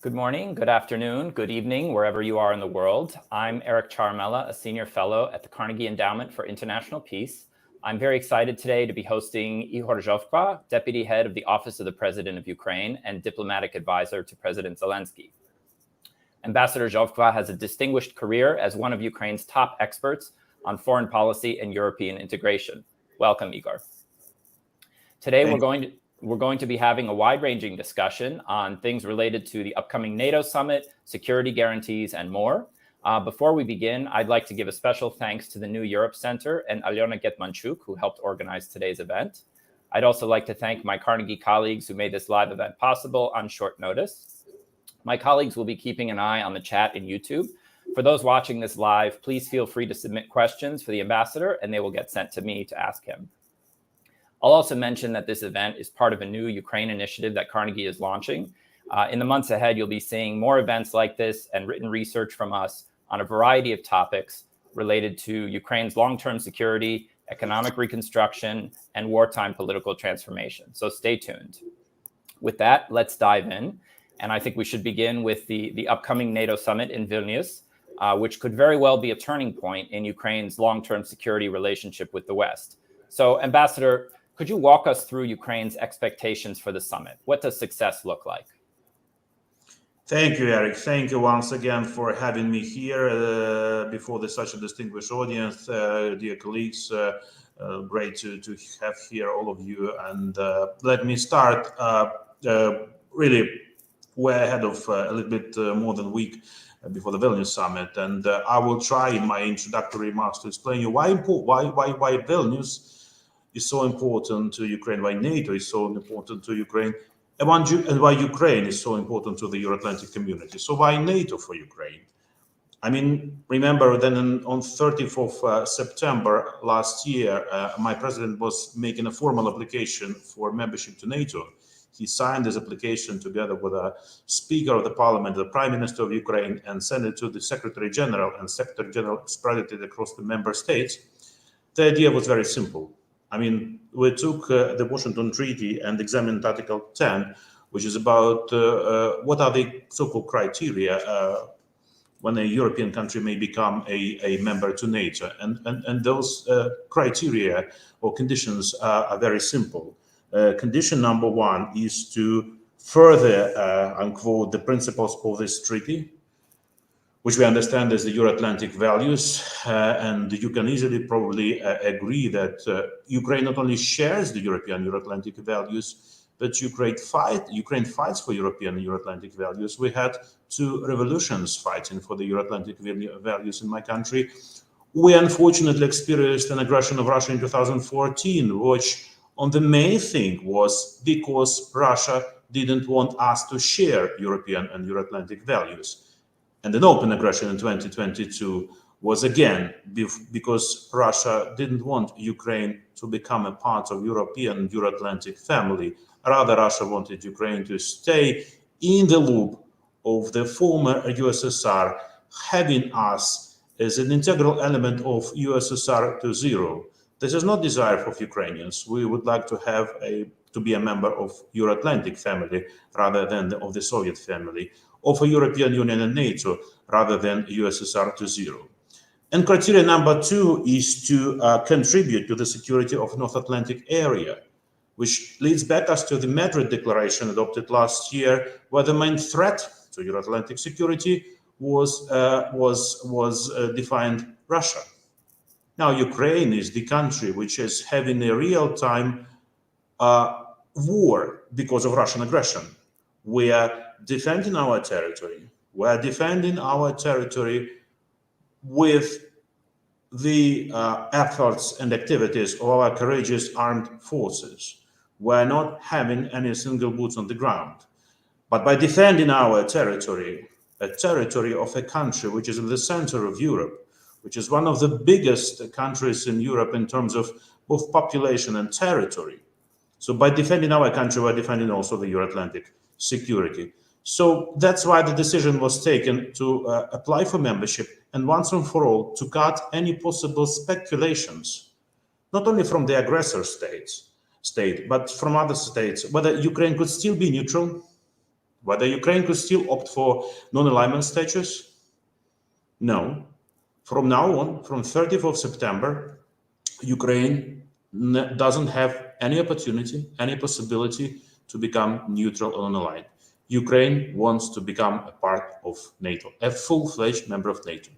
Good morning, good afternoon, good evening, wherever you are in the world. I'm Eric Charmella, a senior fellow at the Carnegie Endowment for International Peace. I'm very excited today to be hosting Ihor Zhovkva, Deputy Head of the Office of the President of Ukraine and Diplomatic Advisor to President Zelensky. Ambassador Zhovkva has a distinguished career as one of Ukraine's top experts on foreign policy and European integration. Welcome, Igor. Today, we're going to be having a wide-ranging discussion on things related to the upcoming NATO summit, security guarantees, and more. Before we begin, I'd like to give a special thanks to the New Europe Center and Alyona Getmanchuk, who helped organize today's event. I'd also like to thank my Carnegie colleagues who made this live event possible on short notice. My colleagues will be keeping an eye on the chat in YouTube. For those watching this live, please feel free to submit questions for the ambassador, and they will get sent to me to ask him. I'll also mention that this event is part of a new Ukraine initiative that Carnegie is launching. In the months ahead, you'll be seeing more events like this and written research from us on a variety of topics related to Ukraine's long-term security, economic reconstruction, and wartime political transformation. So stay tuned. With that, let's dive in. And I think we should begin with the upcoming NATO summit in Vilnius, which could very well be a turning point in Ukraine's long-term security relationship with the West. So, Ambassador, could you walk us through Ukraine's expectations for the summit? What does success look like? Thank you, Eric. Thank you once again for having me here before such a distinguished audience. Dear colleagues, great to have here all of you. And let me start. Really, we're ahead of a little bit more than a week before the Vilnius summit. And I will try in my introductory remarks to explain you why Vilnius is so important to Ukraine, why NATO is so important to Ukraine, and why Ukraine is so important to the Euro-Atlantic community. So why NATO for Ukraine? I mean, remember then on 30th of September last year, my president was making a formal application for membership to NATO. He signed this application together with a Speaker of the Parliament, the Prime Minister of Ukraine, and sent it to the Secretary General, and Secretary General spread it across the member states. The idea was very simple. I mean, we took the Washington Treaty and examined Article 10, which is about what are the so-called criteria when a European country may become a member to NATO. And those criteria or conditions are very simple. Condition number one is to further, unquote, the principles of this treaty, which we understand as the Euro-Atlantic values, and you can easily probably agree that Ukraine not only shares the European Euro-Atlantic values, but Ukraine fights for European Euro-Atlantic values. We had two revolutions fighting for the Euro-Atlantic values in my country. We unfortunately experienced an aggression of Russia in 2014, which on the main thing was because Russia didn't want us to share European and Euro-Atlantic values. And an open aggression in 2022 was again because Russia didn't want Ukraine to become a part of European Euro-Atlantic family. Rather, Russia wanted Ukraine to stay in the loop of the former USSR, having us as an integral element of USSR 2.0. This is not desire of Ukrainians. We would like to be a member of Euro-Atlantic family rather than of the Soviet family, of a European Union and NATO rather than USSR 2.0. And criteria number two is to contribute to the security of North Atlantic area, which leads back us to the Madrid Declaration adopted last year, where the main threat to Euro-Atlantic security was defined Russia. Now, Ukraine is the country which is having a real-time war because of Russian aggression. We are defending our territory. We are defending our territory with the efforts and activities of our courageous armed forces. We are not having any single boots on the ground. But by defending our territory, a territory of a country which is in the center of Europe, which is one of the biggest countries in Europe in terms of both population and territory. So by defending our country, we're defending also the Euro-Atlantic security. So that's why the decision was taken to apply for membership and once and for all to cut any possible speculations, not only from the aggressor state, but from other states, whether Ukraine could still be neutral, Whether Ukraine could still opt for non-alignment status? No. From now on, from 30th of September, Ukraine doesn't have any opportunity, any possibility to become neutral or non-aligned. Ukraine wants to become a part of NATO, a full-fledged member of NATO.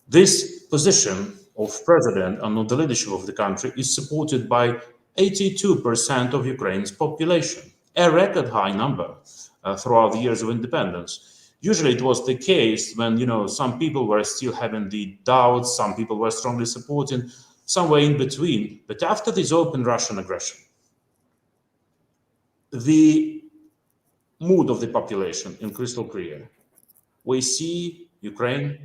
This position of president and of the leadership of the country is supported by 82% of Ukraine's population, a record high number throughout the years of independence. Usually it was the case when, some people were still having the doubts, some people were strongly supporting, somewhere in between. But after this open Russian aggression, the mood of the population is crystal clear. We see Ukraine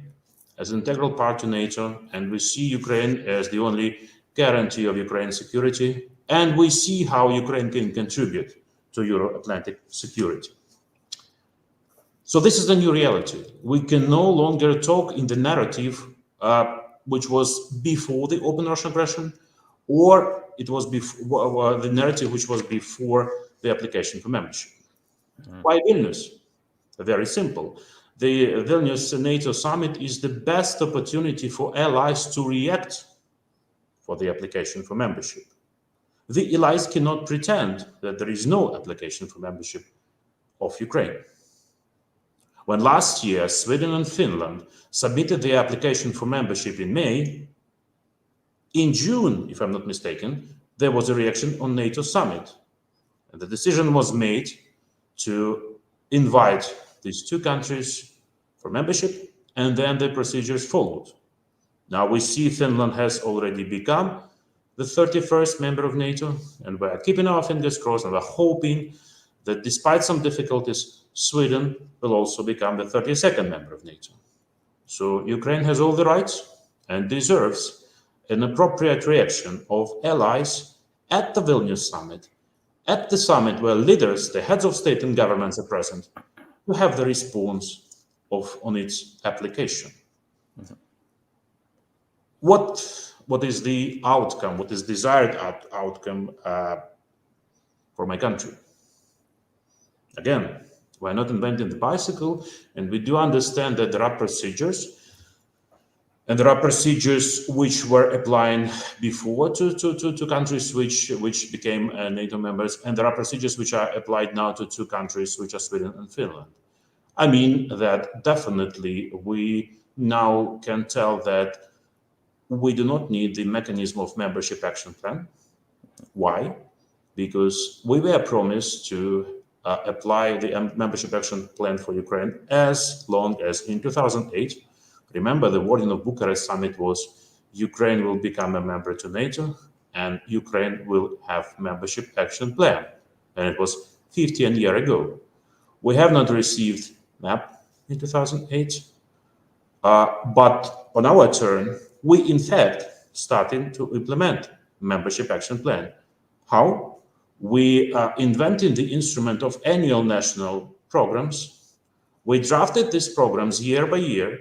as an integral part to NATO, and we see Ukraine as the only guarantee of Ukraine's security, and we see how Ukraine can contribute to Euro-Atlantic security. So this is the new reality. We can no longer talk in the narrative which was before the open Russian aggression, or it was before the narrative which was before the application for membership. Why Vilnius? Very simple. The Vilnius NATO summit is the best opportunity for allies to react for the application for membership. The allies cannot pretend that there is no application for membership of Ukraine. When last year Sweden and Finland submitted their application for membership in May, in June, if I'm not mistaken, there was a reaction on NATO summit. And the decision was made to invite these two countries for membership, and then the procedures followed. Now we see Finland has already become the 31st member of NATO, and we're keeping our fingers crossed, and we're hoping that despite some difficulties, Sweden will also become the 32nd member of NATO. So Ukraine has all the rights and deserves an appropriate reaction of allies at the Vilnius summit, at the summit where leaders, the heads of state and governments are present, to have the response on its application. Mm-hmm. What is the outcome? What is desired outcome for my country? Again, we're not inventing the bicycle, and we do understand that there are procedures, and there are procedures which were applying before to countries which became NATO members, and there are procedures which are applied now to two countries which are Sweden and Finland. I mean that definitely we now can tell that we do not need the mechanism of membership action plan. Why? Because we were promised to apply the membership action plan for Ukraine as long as in 2008. Remember, the wording of Bucharest summit was Ukraine will become a member to NATO and Ukraine will have membership action plan. And it was 15 years ago. We have not received map in 2008, but on our turn, we in fact started to implement membership action plan. How? We invented the instrument of annual national programs. We drafted these programs year by year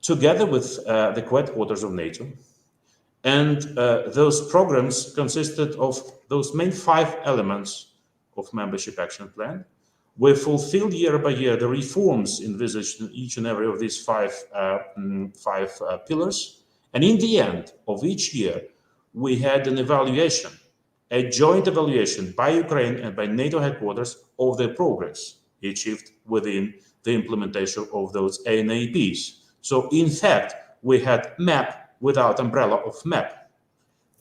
together with the headquarters of NATO. And those programs consisted of those main 5 elements of membership action plan. We fulfilled year by year the reforms envisaged in each and every of these five pillars. And in the end of each year, we had an evaluation, a joint evaluation by Ukraine and by NATO headquarters of the progress achieved within the implementation of those ANAPs. So in fact, we had map without umbrella of map.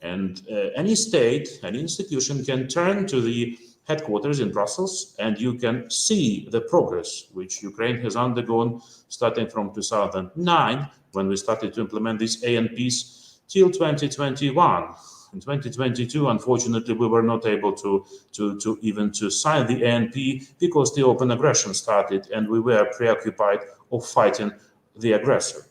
And any state, any institution can turn to the headquarters in Brussels and you can see the progress which Ukraine has undergone starting from 2009 when we started to implement these ANPs till 2021. In 2022, unfortunately, we were not able to even sign the ANP because the open aggression started and we were preoccupied of fighting the aggressor.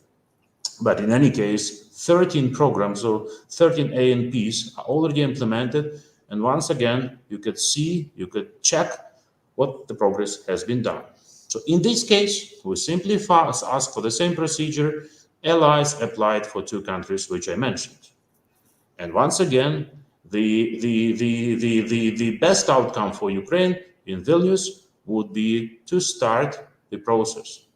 But in any case, 13 programs or 13 ANPs are already implemented. And once again, you could see, you could check what the progress has been done. So in this case, we simply ask for the same procedure. Allies applied for 2 countries, which I mentioned. And once again, the best outcome for Ukraine in Vilnius would be to start the process,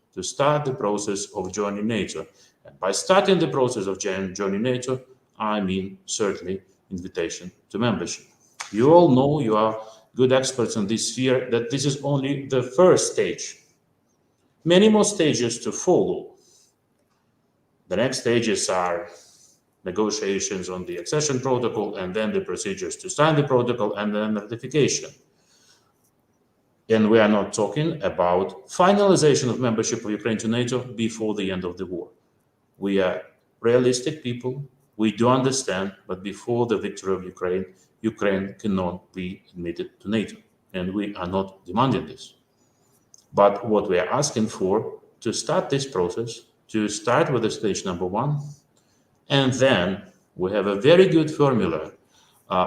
of joining NATO. And by starting the process of joining NATO, I mean certainly invitation to membership. You all know, you are good experts in this sphere, that this is only the first stage. Many more stages to follow. The next stages are negotiations on the accession protocol, and then the procedures to sign the protocol, and then ratification. And we are not talking about finalization of membership of Ukraine to NATO before the end of the war. We are realistic people. We do understand, but before the victory of Ukraine, Ukraine cannot be admitted to NATO. And we are not demanding this. But what we are asking for, to start this process, to start with the stage number 1, and then we have a very good formula,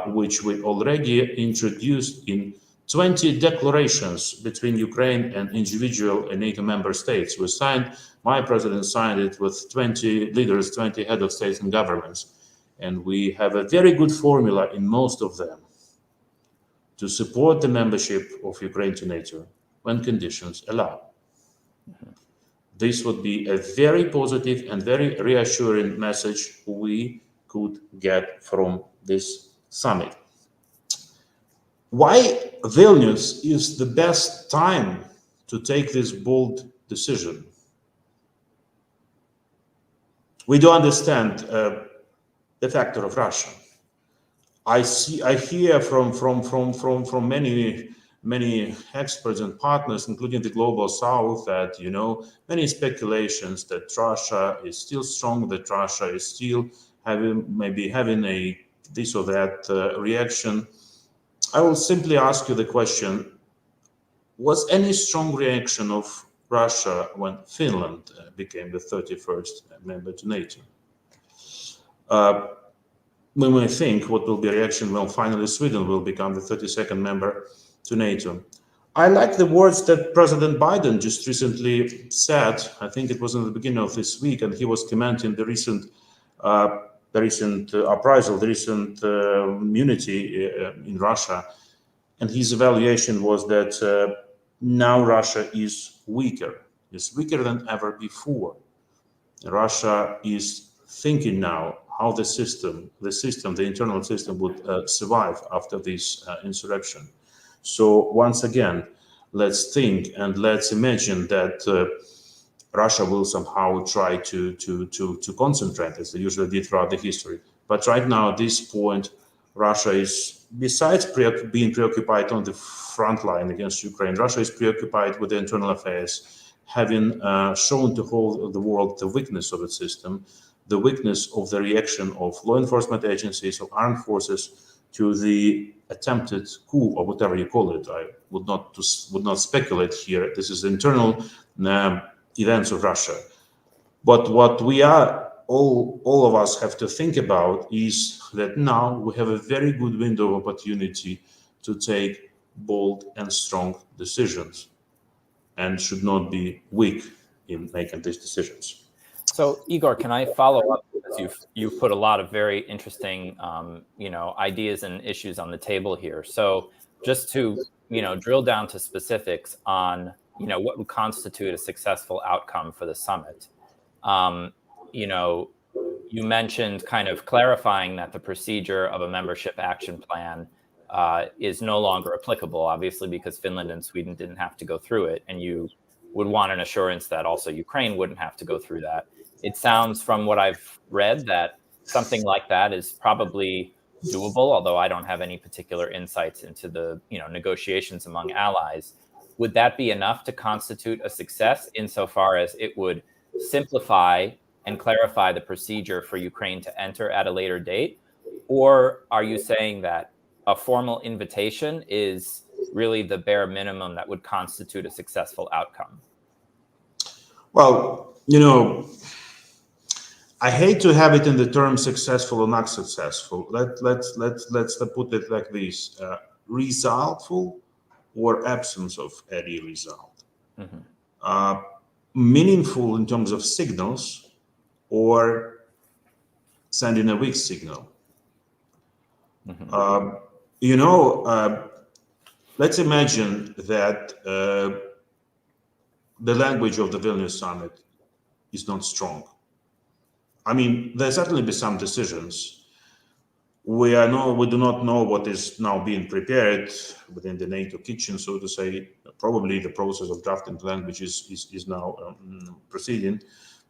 which we already introduced in 20 declarations between Ukraine and individual NATO member states. My president signed it with 20 leaders, 20 head of states and governments. And we have a very good formula in most of them to support the membership of Ukraine to NATO when conditions allow. This would be a very positive and very reassuring message we could get from this summit. Why Vilnius is the best time to take this bold decision? We do understand the factor of Russia. I hear from many experts and partners, including the global South, that many speculations that Russia is still strong, that Russia is still having a this or that reaction. I will simply ask you the question: was any strong reaction of Russia when Finland became the 31st member to NATO? We may think what will be reaction when finally Sweden will become the 32nd member to NATO. I like the words that President Biden just recently said. I think it was in the beginning of this week, and he was commenting the recent uprising, the recent immunity in Russia. And his evaluation was that now Russia is weaker than ever before. Russia is thinking now how the internal system would survive after this insurrection. So once again, let's think and let's imagine that Russia will somehow try to concentrate, as they usually did throughout the history. But right now, at this point, Russia is, besides being preoccupied on the front line against Ukraine, Russia is preoccupied with the internal affairs, having shown to whole the world the weakness of its system, the weakness of the reaction of law enforcement agencies, of armed forces to the attempted coup, or whatever you call it. I would not speculate here. This is internal events of Russia. But what we are all of us have to think about is that now we have a very good window of opportunity to take bold and strong decisions, and should not be weak in making these decisions. So, Igor, can I follow up? Because you've put a lot of very interesting, ideas and issues on the table here. So, just to drill down to specifics on what would constitute a successful outcome for the summit. You mentioned kind of clarifying that the procedure of a membership action plan is no longer applicable, obviously, because Finland and Sweden didn't have to go through it, and you would want an assurance that also Ukraine wouldn't have to go through that. It sounds from what I've read that something like that is probably doable, although I don't have any particular insights into the negotiations among allies. Would that be enough to constitute a success insofar as it would simplify and clarify the procedure for Ukraine to enter at a later date? Or are you saying that a formal invitation is really the bare minimum that would constitute a successful outcome? Well, I hate to have it in the term successful or not successful. Let's put it like this: resultful or absence of any result. Mm-hmm. Meaningful in terms of signals, or sending a weak signal. Mm-hmm. let's imagine that the language of the Vilnius summit is not strong. I mean, there certainly be some decisions. We do not know what is now being prepared within the NATO kitchen, so to say. Probably the process of drafting the language is now proceeding.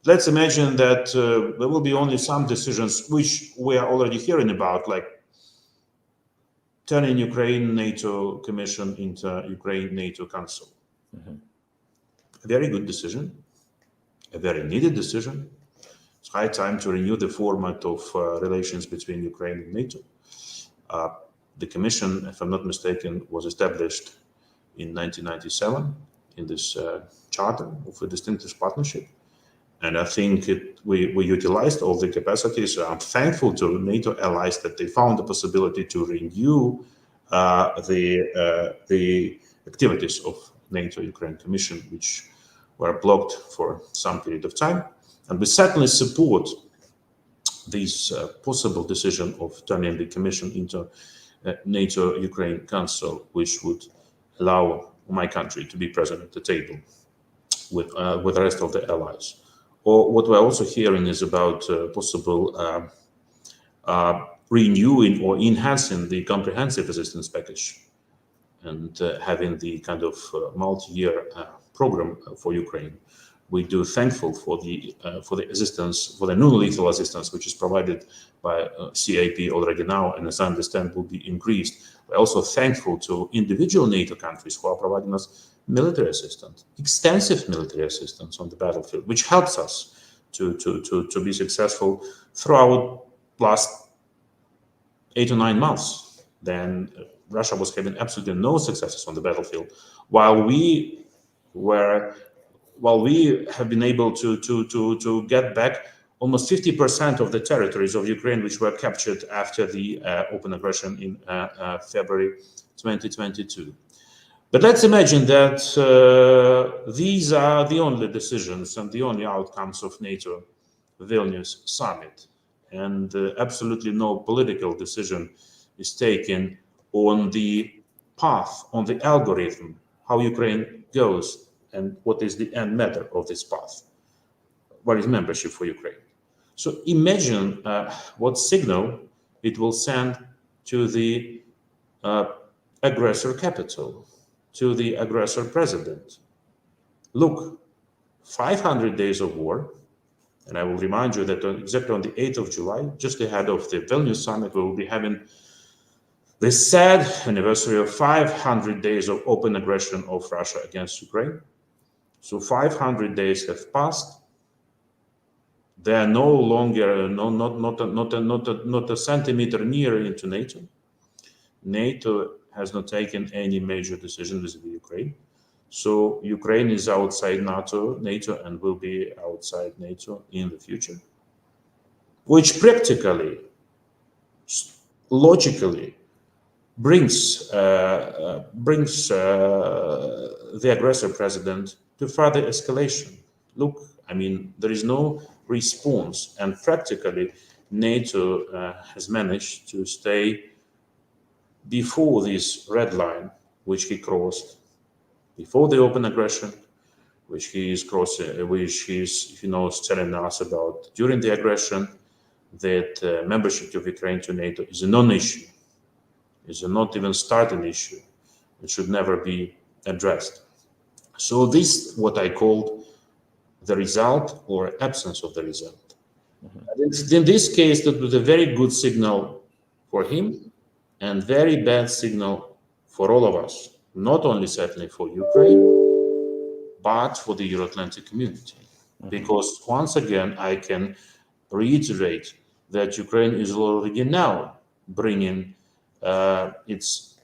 Let's imagine that there will be only some decisions which we are already hearing about, like turning Ukraine NATO Commission into Ukraine NATO Council. A very good decision, a very needed decision. It's high time to renew the format of relations between Ukraine and NATO. The Commission, if I'm not mistaken, was established in 1997 in this charter of a distinguished partnership. And I think we utilized all the capacities. I'm thankful to NATO allies that they found the possibility to renew the activities of NATO-Ukraine Commission, which were blocked for some period of time. And we certainly support this possible decision of turning the Commission into NATO-Ukraine Council, which would allow my country to be present at the table with the rest of the allies. Or what we're also hearing is about possible renewing or enhancing the comprehensive assistance package and having the kind of multi-year program for Ukraine. We do thankful for the assistance, for the non-lethal assistance, which is provided by CAP already now, and as I understand, will be increased. We're also thankful to individual NATO countries who are providing us military assistance, extensive military assistance on the battlefield, which helps us to be successful throughout last 8 or 9 months. Then Russia was having absolutely no successes on the battlefield, while we have been able to get back almost 50% of the territories of Ukraine, which were captured after the open aggression in February 2022. But let's imagine that these are the only decisions and the only outcomes of NATO Vilnius summit, and absolutely no political decision is taken on the path, on the algorithm, how Ukraine goes and what is the end matter of this path. What is membership for Ukraine? So imagine what signal it will send to the aggressor capital, to the aggressor president. Look, 500 days of war, and I will remind you that exactly on the 8th of July, just ahead of the Vilnius summit, we will be having the sad anniversary of 500 days of open aggression of Russia against Ukraine. So 500 days have passed. They are no longer, not a centimeter nearer into NATO. NATO has not taken any major decision with Ukraine. So Ukraine is outside NATO and will be outside NATO in the future, which practically, logically, brings the aggressor president to further escalation. Look, I mean, there is no response, and practically NATO has managed to stay before this red line, which he crossed before the open aggression, which he is crossing, which he's telling us about during the aggression, that membership of Ukraine to NATO is a non-issue, is a not even starting issue. It should never be addressed. So this, what I called the result or absence of the result. Mm-hmm. In this case, that was a very good signal for him and very bad signal for all of us, not only certainly for Ukraine, but for the Euro-Atlantic community. Mm-hmm. Because once again, I can reiterate that Ukraine is already now bringing its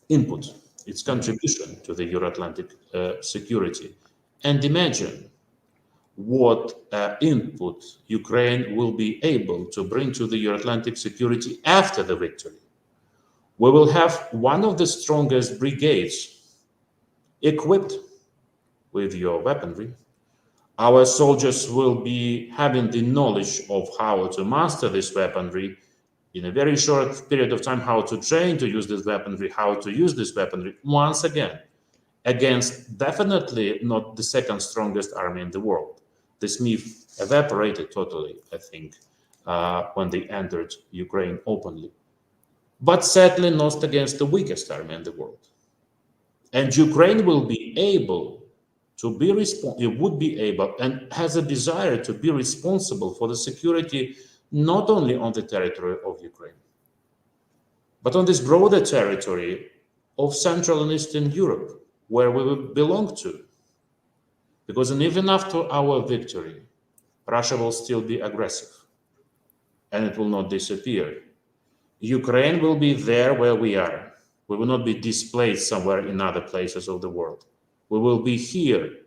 input, its contribution to the Euro-Atlantic security. And imagine what input Ukraine will be able to bring to the Euro-Atlantic security after the victory. We will have one of the strongest brigades equipped with your weaponry. Our soldiers will be having the knowledge of how to master this weaponry in a very short period of time how to train to use this weaponry, how to use this weaponry, once again, against definitely not the second strongest army in the world. This myth evaporated totally, I think, when they entered Ukraine openly. But sadly not against the weakest army in the world. And Ukraine will be able to be it would be able and has a desire to be responsible for the security not only on the territory of Ukraine, but on this broader territory of Central and Eastern Europe, where we belong to. Because even after our victory, Russia will still be aggressive and it will not disappear. Ukraine will be there where we are. We will not be displaced somewhere in other places of the world. We will be here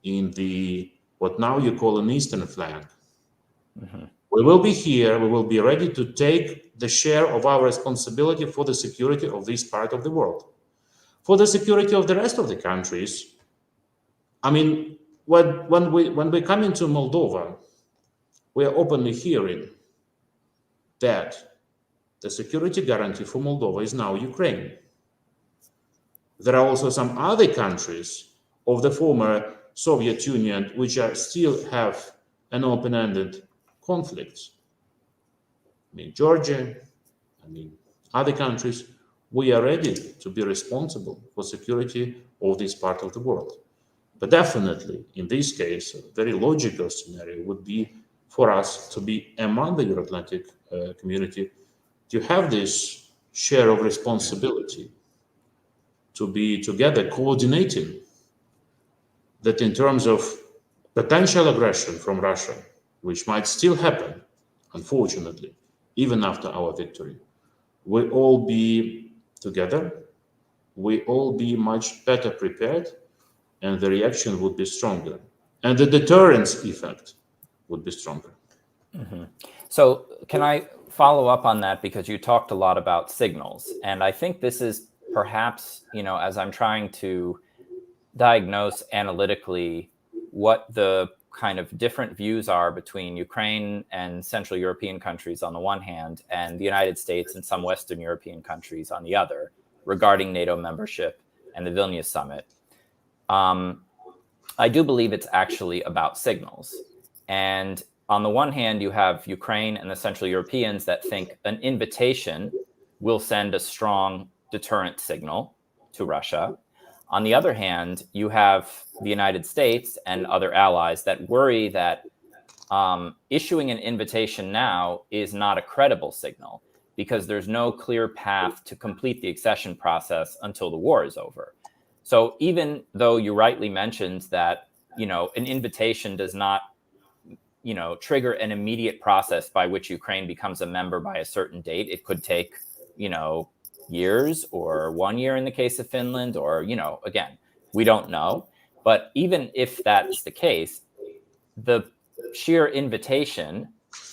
in the what now you call an eastern flank. Mm-hmm. We will be here. We will be ready to take the share of our responsibility for the security of this part of the world. For the security of the rest of the countries, I mean, when we come into Moldova, we are openly hearing that the security guarantee for Moldova is now Ukraine. There are also some other countries of the former Soviet Union which still have an open-ended conflict. I mean, Georgia, other countries. We are ready to be responsible for security of this part of the world. But definitely, in this case, a very logical scenario would be for us to be among the Euro-Atlantic community, to have this share of responsibility, to be together coordinating that in terms of potential aggression from Russia, which might still happen, unfortunately, even after our victory, we all be together, we all be much better prepared, and the reaction would be stronger. And the deterrence effect would be stronger. Mm-hmm. So can I follow up on that? Because you talked a lot about signals. And I think this is perhaps, as I'm trying to diagnose analytically what the kind of different views are between Ukraine and Central European countries on the one hand, and the United States and some Western European countries on the other, regarding NATO membership and the Vilnius summit. I do believe it's actually about signals. And on the one hand, you have Ukraine and the Central Europeans that think an invitation will send a strong deterrent signal to Russia. On the other hand, you have the United States and other allies that worry that issuing an invitation now is not a credible signal because there's no clear path to complete the accession process until the war is over. So even though you rightly mentioned that, an invitation does not, trigger an immediate process by which Ukraine becomes a member by a certain date, it could take, years or 1 year in the case of Finland, or, again, we don't know. But even if that's the case, the sheer invitation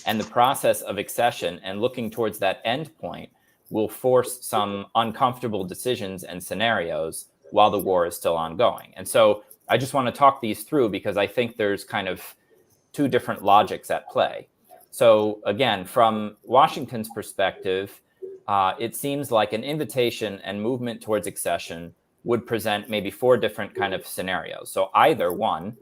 and the process of accession and looking towards that end point will force some uncomfortable decisions and scenarios while the war is still ongoing. And so I just want to talk these through because I think there's kind of two different logics at play. So again, from Washington's perspective, it seems like an invitation and movement towards accession would present maybe four different kind of scenarios. So either one,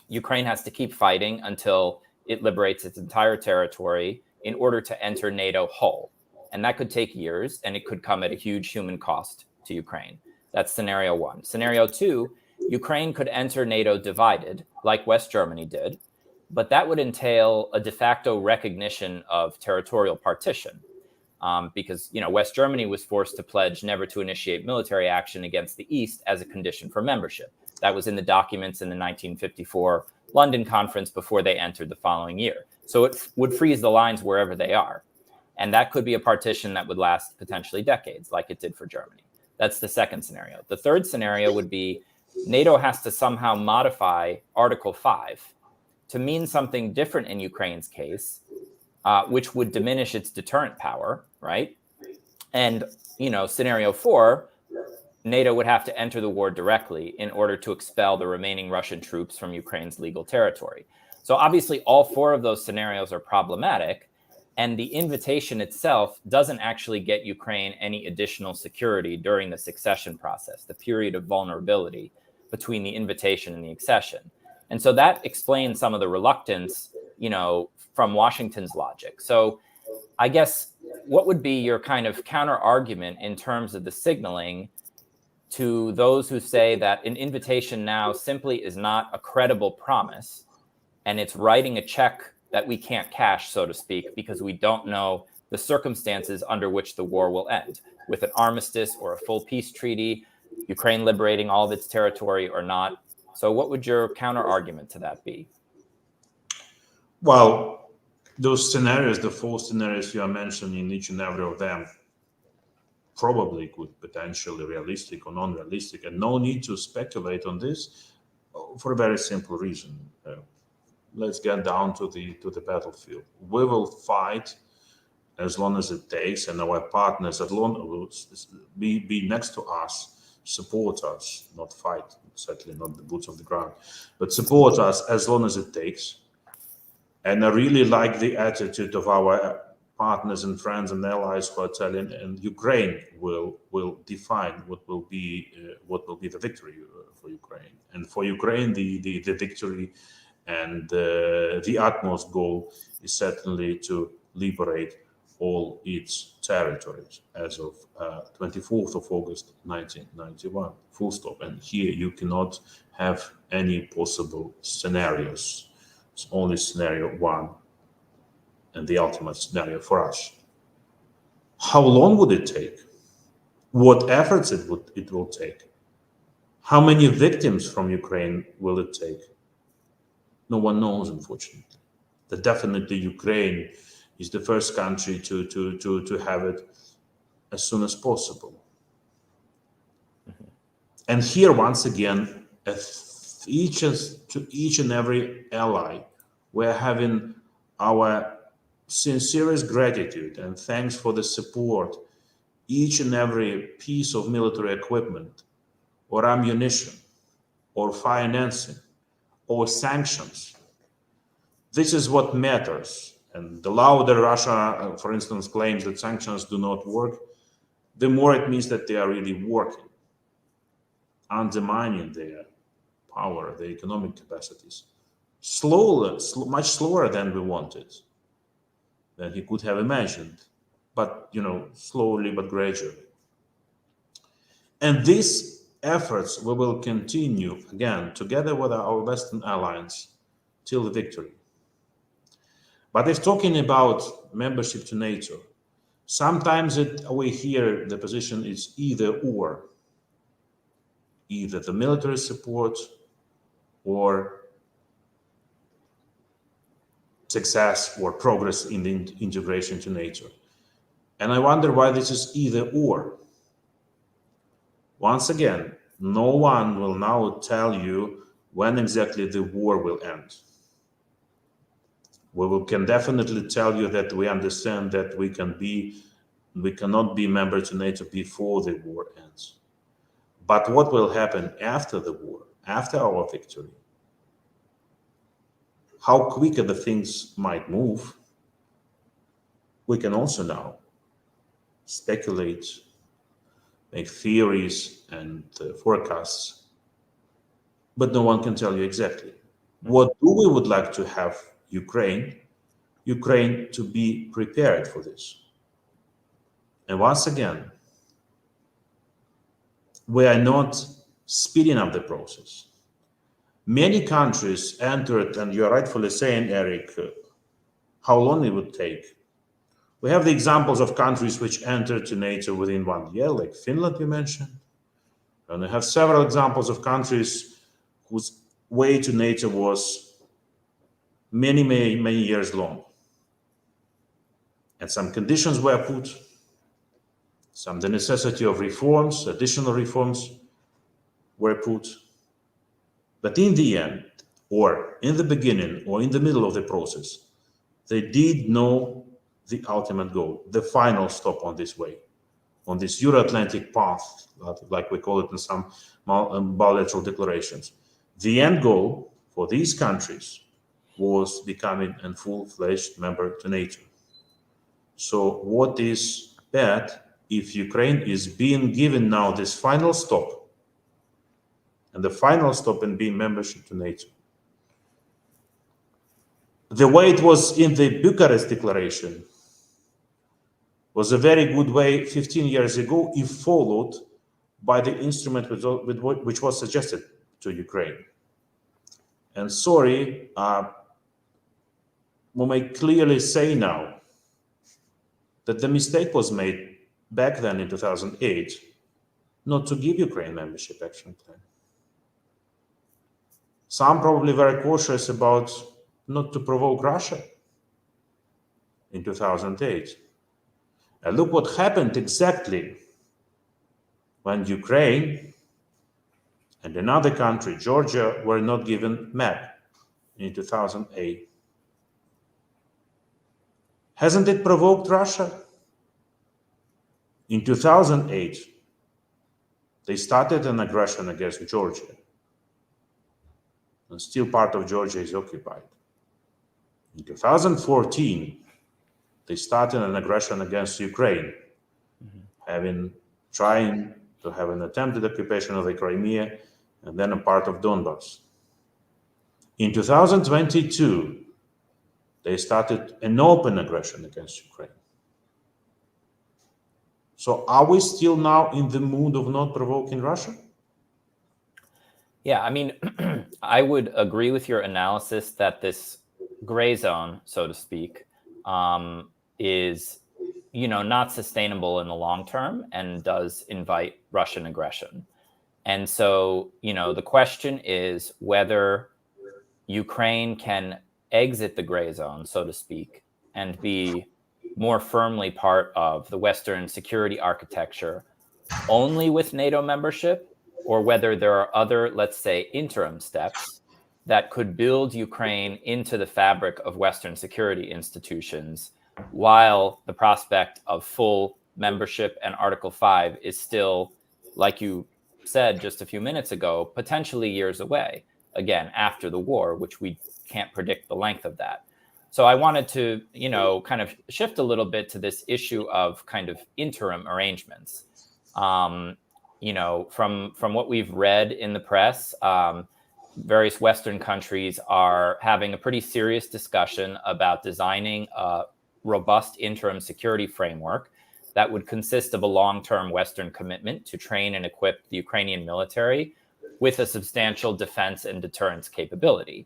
Ukraine has to keep fighting until it liberates its entire territory in order to enter NATO whole. And that could take years, and it could come at a huge human cost to Ukraine. That's scenario one. Scenario two, Ukraine could enter NATO divided, like West Germany did, but that would entail a de facto recognition of territorial partition. Because West Germany was forced to pledge never to initiate military action against the East as a condition for membership. That was in the documents in the 1954 London conference before they entered the following year. So it would freeze the lines wherever they are. And that could be a partition that would last potentially decades, like it did for Germany. That's the second scenario. The third scenario would be NATO has to somehow modify Article 5 to mean something different in Ukraine's case, which would diminish its deterrent power, right? And, scenario 4, NATO would have to enter the war directly in order to expel the remaining Russian troops from Ukraine's legal territory. So obviously all four of those scenarios are problematic, And the invitation itself doesn't actually get Ukraine any additional security during the succession process, the period of vulnerability between the invitation and the accession. And so that explains some of the reluctance, from Washington's logic. So I guess what would be your kind of counter argument in terms of the signaling to those who say that an invitation now simply is not a credible promise, and it's writing a check that we can't cash, so to speak, because we don't know the circumstances under which the war will end, with an armistice or a full peace treaty, Ukraine liberating all of its territory or not. So what would your counter argument to that be? Well, those scenarios, the four scenarios you are mentioning, each and every of them probably could potentially realistic or non-realistic, and no need to speculate on this for a very simple reason. Let's get down to the battlefield. We will fight as long as it takes, and our partners at long will be next to us, support us, not fight, certainly not the boots on the ground, but support us as long as it takes. And I really like the attitude of our partners and friends and allies who are telling, and Ukraine will define what will be the victory for Ukraine. And for Ukraine, the victory and the utmost goal is certainly to liberate all its territories as of 24th of August 1991, full stop. And here you cannot have any possible scenarios. It's only scenario one and the ultimate scenario for us. How long would it take? What efforts it will take? How many victims from Ukraine will it take? No one knows, unfortunately. But definitely Ukraine is the first country to have it as soon as possible. And here, once again, to each and every ally, we're having our sincerest gratitude and thanks for the support, each and every piece of military equipment or ammunition or financing or sanctions. This is what matters. And the louder Russia, for instance, claims that sanctions do not work, the more it means that they are really working, undermining their power, their economic capacities. Much slower than we wanted, than he could have imagined, but slowly but gradually. And these efforts we will continue again together with our Western allies till the victory. But if talking about membership to NATO, sometimes we hear the position is either or, either the military support or success or progress in the integration to NATO. And I wonder why this is either or. Once again, no one will now tell you when exactly the war will end. We can definitely tell you that we understand that we cannot be member to NATO before the war ends. But what will happen after the war, after our victory? How quicker the things might move, we can also now speculate, make theories and forecasts, but no one can tell you exactly. What do we would like to have Ukraine to be prepared for this? And once again, we are not speeding up the process. Many countries entered, and you're rightfully saying, Eric, how long it would take. We have the examples of countries which entered to NATO within 1 year, like Finland you mentioned. And we have several examples of countries whose way to NATO was many years long. And some conditions were put, the necessity of reforms, additional reforms were put. But in the end, or in the beginning, or in the middle of the process, they did know the ultimate goal, the final stop on this way, on this Euro-Atlantic path, like we call it in some bilateral declarations. The end goal for these countries was becoming a full-fledged member to NATO. So what is bad if Ukraine is being given now this final stop, and the final stop in being membership to NATO? The way it was in the Bucharest Declaration was a very good way 15 years ago if followed by the instrument which was suggested to Ukraine. And sorry, we may clearly say now that the mistake was made back then in 2008 not to give Ukraine membership action plan. Some probably very cautious about not to provoke Russia in 2008. And look what happened exactly when Ukraine and another country, Georgia, were not given map in 2008. Hasn't it provoked Russia? In 2008, they started an aggression against Georgia, and still part of Georgia is occupied. In 2014, they started an aggression against Ukraine, trying to have an attempted occupation of the Crimea and then a part of Donbass. In 2022, they started an open aggression against Ukraine. So are we still now in the mood of not provoking Russia? Yeah, I mean, I would agree with your analysis that this gray zone, so to speak, is, not sustainable in the long term and does invite Russian aggression. And so, the question is whether Ukraine can exit the gray zone, so to speak, and be more firmly part of the Western security architecture only with NATO membership, or whether there are other, let's say, interim steps that could build Ukraine into the fabric of Western security institutions, while the prospect of full membership and Article 5 is still, like you said just a few minutes ago, potentially years away, again, after the war, which we can't predict the length of that. So I wanted to, kind of shift a little bit to this issue of kind of interim arrangements. From what we've read in the press, various Western countries are having a pretty serious discussion about designing a robust interim security framework that would consist of a long-term Western commitment to train and equip the Ukrainian military with a substantial defense and deterrence capability.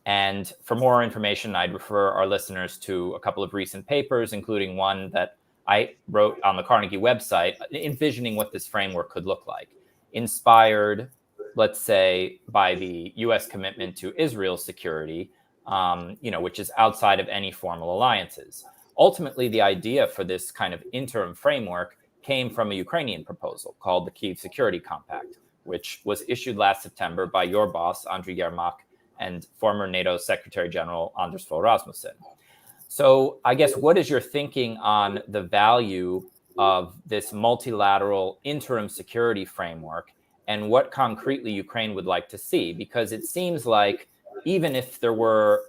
And for more information, I'd refer our listeners to a couple of recent papers, including one that I wrote on the Carnegie website, envisioning what this framework could look like, inspired, let's say, by the U.S. commitment to Israel's security, which is outside of any formal alliances. Ultimately, the idea for this kind of interim framework came from a Ukrainian proposal called the Kyiv Security Compact, which was issued last September by your boss, Andriy Yermak, and former NATO Secretary General Anders Fogh Rasmussen. So I guess, what is your thinking on the value of this multilateral interim security framework, and what concretely Ukraine would like to see? Because it seems like even if there were,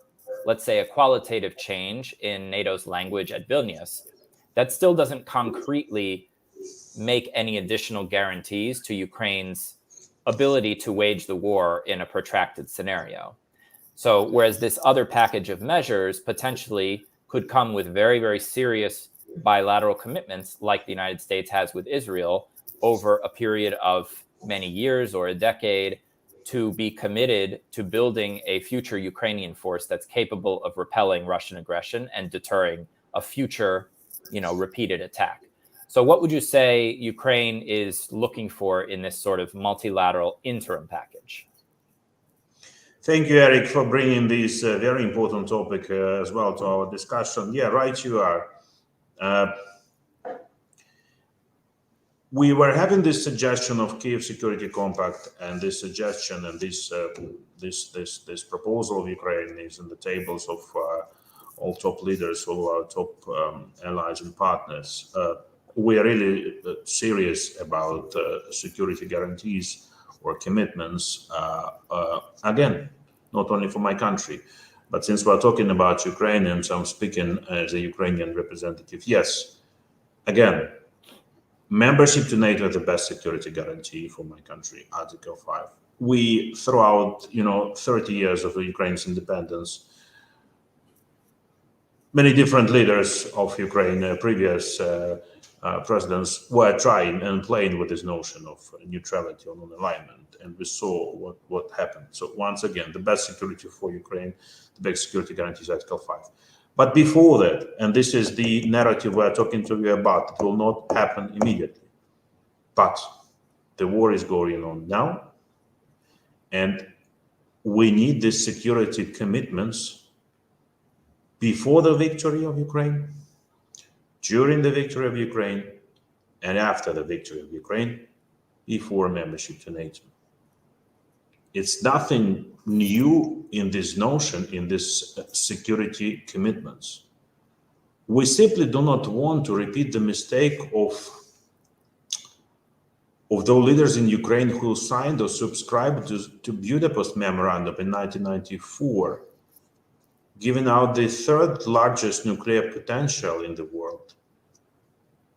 let's say, a qualitative change in NATO's language at Vilnius, that still doesn't concretely make any additional guarantees to Ukraine's ability to wage the war in a protracted scenario. So whereas this other package of measures potentially could come with very, very serious bilateral commitments like the United States has with Israel over a period of many years or a decade to be committed to building a future Ukrainian force that's capable of repelling Russian aggression and deterring a future, repeated attack. So what would you say Ukraine is looking for in this sort of multilateral interim package? Thank you, Eric, for bringing this very important topic as well to our discussion. Yeah, right, you are. We were having this suggestion of Kyiv Security Compact, and this suggestion and this proposal of Ukraine is on the tables of all top leaders, all our top allies and partners. We are really serious about security guarantees or commitments, again, not only for my country, But since we're talking about Ukrainians, I'm speaking as a Ukrainian representative. Yes, again, membership to NATO is the best security guarantee for my country, Article 5. We, throughout 30 years of Ukraine's independence, many different leaders of Ukraine, previous presidents, were trying and playing with this notion of neutrality or non-alignment, and we saw what happened. So once again, the best security for Ukraine, the best security guarantee is Article 5. But before that, and this is the narrative we're talking to you about, it will not happen immediately. But the war is going on now, and we need these security commitments before the victory of Ukraine, during the victory of Ukraine, and after the victory of Ukraine, before membership to NATO. It's nothing new in this notion, in this security commitments. We simply do not want to repeat the mistake of the leaders in Ukraine who signed or subscribed to Budapest Memorandum in 1994, giving out the third largest nuclear potential in the world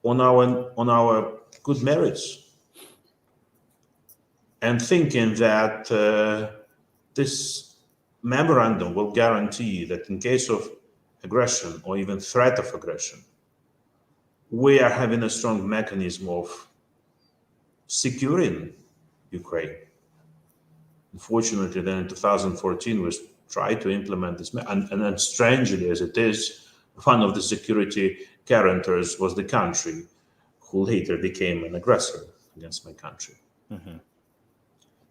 on our good merits, and thinking that this memorandum will guarantee that in case of aggression or even threat of aggression, we are having a strong mechanism of securing Ukraine. Unfortunately, then in 2014, we tried to implement this, and then strangely as it is, one of the security guarantors was the country who later became an aggressor against my country. Mm-hmm.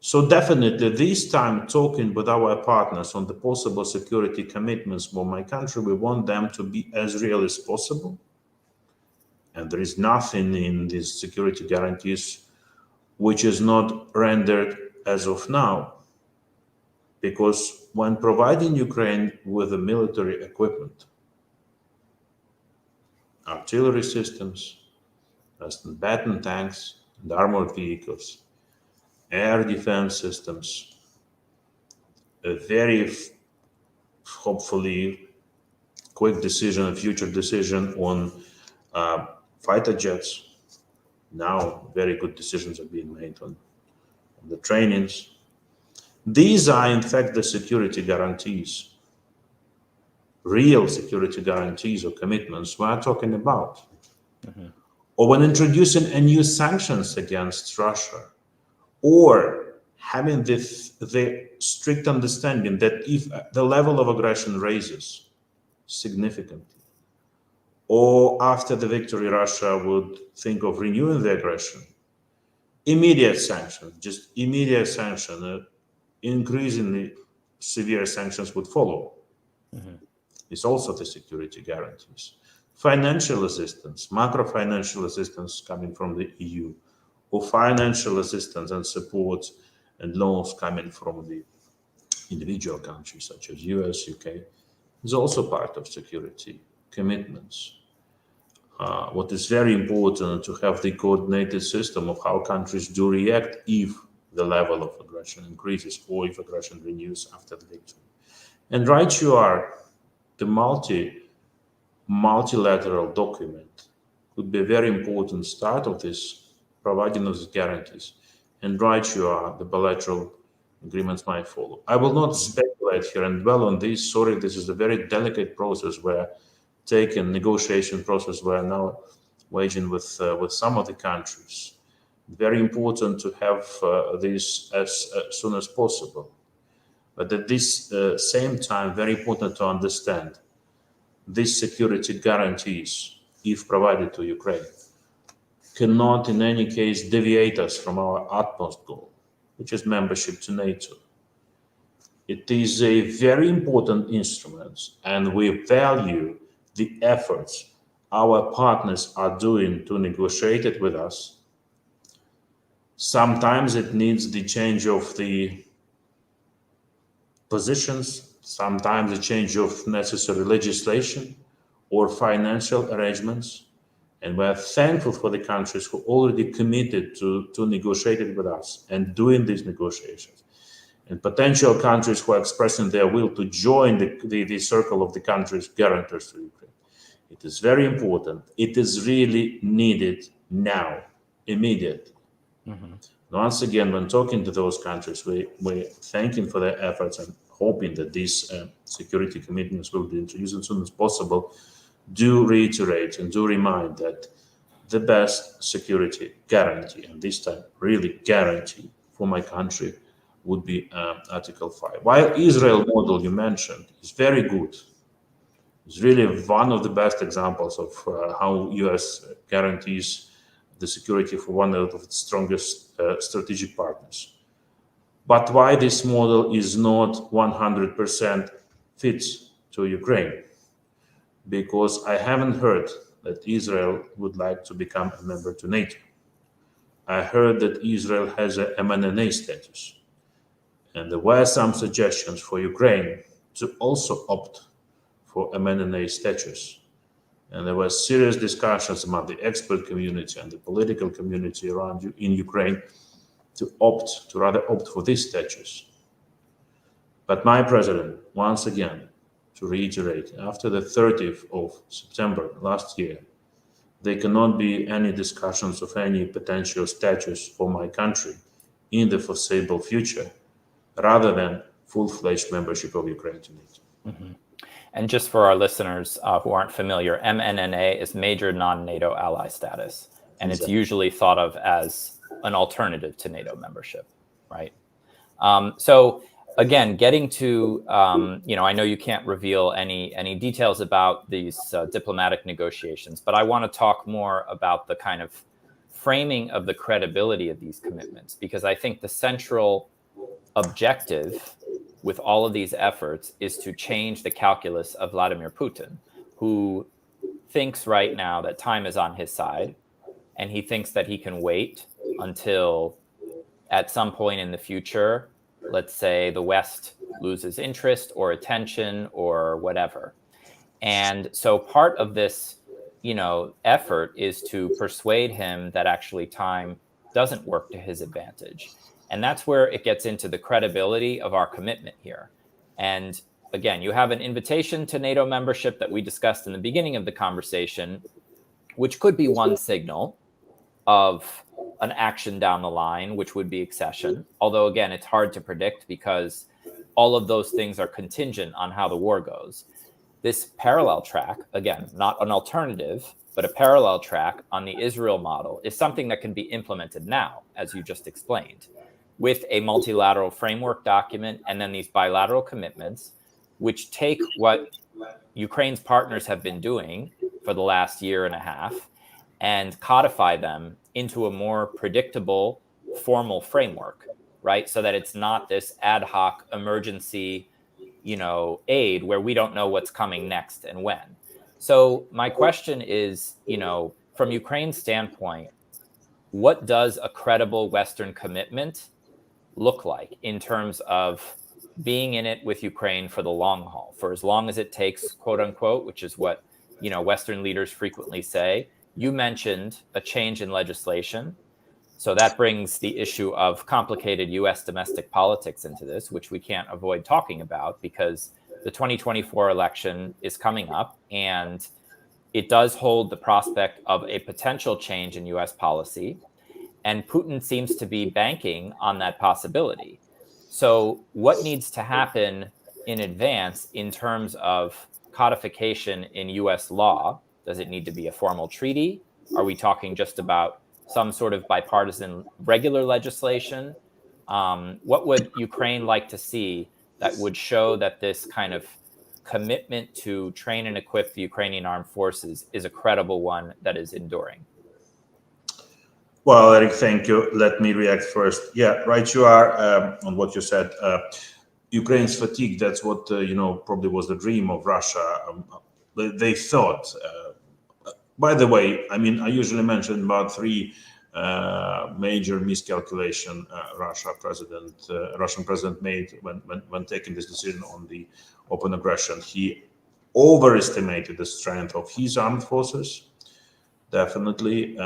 So definitely this time, talking with our partners on the possible security commitments for my country, we want them to be as real as possible. And there is nothing in these security guarantees which is not rendered as of now. Because when providing Ukraine with the military equipment, artillery systems, battle tanks and armored vehicles, air defense systems, a very hopefully quick decision, a future decision on fighter jets. Now very good decisions are being made on the trainings. These are in fact the security guarantees, real security guarantees or commitments we are talking about. Mm-hmm. Or when introducing a new sanctions against Russia, or having the strict understanding that if the level of aggression raises significantly, or after the victory Russia would think of renewing the aggression, immediate sanctions, just immediate sanction, increasingly severe sanctions would follow. Mm-hmm. It's also the security guarantees. Financial assistance, macro-financial assistance coming from the EU, or financial assistance and support and loans coming from the individual countries such as US, UK, is also part of security commitments. What is very important to have the coordinated system of how countries do react if the level of aggression increases or if aggression renews after the victory. And right you are, the multilateral document could be a very important start of this, providing those guarantees. And right you are, the bilateral agreements might follow. I will not speculate here and dwell on this. Sorry, this is a very delicate process where negotiation process we're now waging with some of the countries. Very important to have this as soon as possible. But at this same time, very important to understand these security guarantees, if provided to Ukraine, cannot in any case deviate us from our utmost goal, which is membership to NATO. It is a very important instrument, and we value the efforts our partners are doing to negotiate it with us. Sometimes it needs the change of the positions, sometimes a change of necessary legislation or financial arrangements. And we're thankful for the countries who already committed to negotiate it with us and doing these negotiations. and potential countries who are expressing their will to join the circle of the countries guarantors to Ukraine. It is very important. It is really needed now, immediately. Once again, when talking to those countries, we're thanking for their efforts and hoping that these security commitments will be introduced as soon as possible. Do reiterate and do remind that the best security guarantee, and this time really guarantee for my country, would be Article 5. While Israel model you mentioned is very good, it's really one of the best examples of how US guarantees the security for one of its strongest strategic partners. But why this model is not 100% fits to Ukraine? Because I haven't heard that Israel would like to become a member to NATO. I heard that Israel has a MNNA status. And there were some suggestions for Ukraine to also opt for MNNA status. And there were serious discussions among the expert community and the political community around in Ukraine to rather opt for this status. But my president, once again, to reiterate, after the 30th of September last year, there cannot be any discussions of any potential status for my country in the foreseeable future, rather than full-fledged membership of Ukraine to NATO. And just for our listeners who aren't familiar, MNNA is Major Non-NATO Ally Status, and it's usually thought of as an alternative to NATO membership, right? So again, getting to, I know you can't reveal any details about these diplomatic negotiations, but I want to talk more about the kind of framing of the credibility of these commitments, because I think the central objective with all of these efforts is to change the calculus of Vladimir Putin, who thinks right now that time is on his side, and he thinks that he can wait until at some point in the future, let's say the West loses interest or attention or whatever. And so part of this, effort is to persuade him that actually time doesn't work to his advantage. And that's where it gets into the credibility of our commitment here. And again, you have an invitation to NATO membership that we discussed in the beginning of the conversation, which could be one signal of an action down the line, which would be accession. Although, again, it's hard to predict because all of those things are contingent on how the war goes. This parallel track, again, not an alternative, but a parallel track on the Israel model is something that can be implemented now, as you just explained, with a multilateral framework document and then these bilateral commitments, which take what Ukraine's partners have been doing for the last year and a half and codify them into a more predictable, formal framework, right? So that it's not this ad hoc emergency, aid where we don't know what's coming next and when. So my question is, from Ukraine's standpoint, what does a credible Western commitment look like in terms of being in it with Ukraine for the long haul, for as long as it takes, quote unquote, which is what, Western leaders frequently say? You mentioned a change in legislation. So that brings the issue of complicated US domestic politics into this, which we can't avoid talking about because the 2024 election is coming up and it does hold the prospect of a potential change in US policy. And Putin seems to be banking on that possibility. So what needs to happen in advance in terms of codification in US law? Does it need to be a formal treaty? Are we talking just about some sort of bipartisan regular legislation? What would Ukraine like to see that would show that this kind of commitment to train and equip the Ukrainian armed forces is a credible one that is enduring? Well, Eric, thank you. Let me react first. Yeah, right, you are on what you said. Ukraine's fatigue, that's what, probably was the dream of Russia. They thought, by the way, I usually mention about three major miscalculation Russian president made when taking this decision on the open aggression. He overestimated the strength of his armed forces, definitely.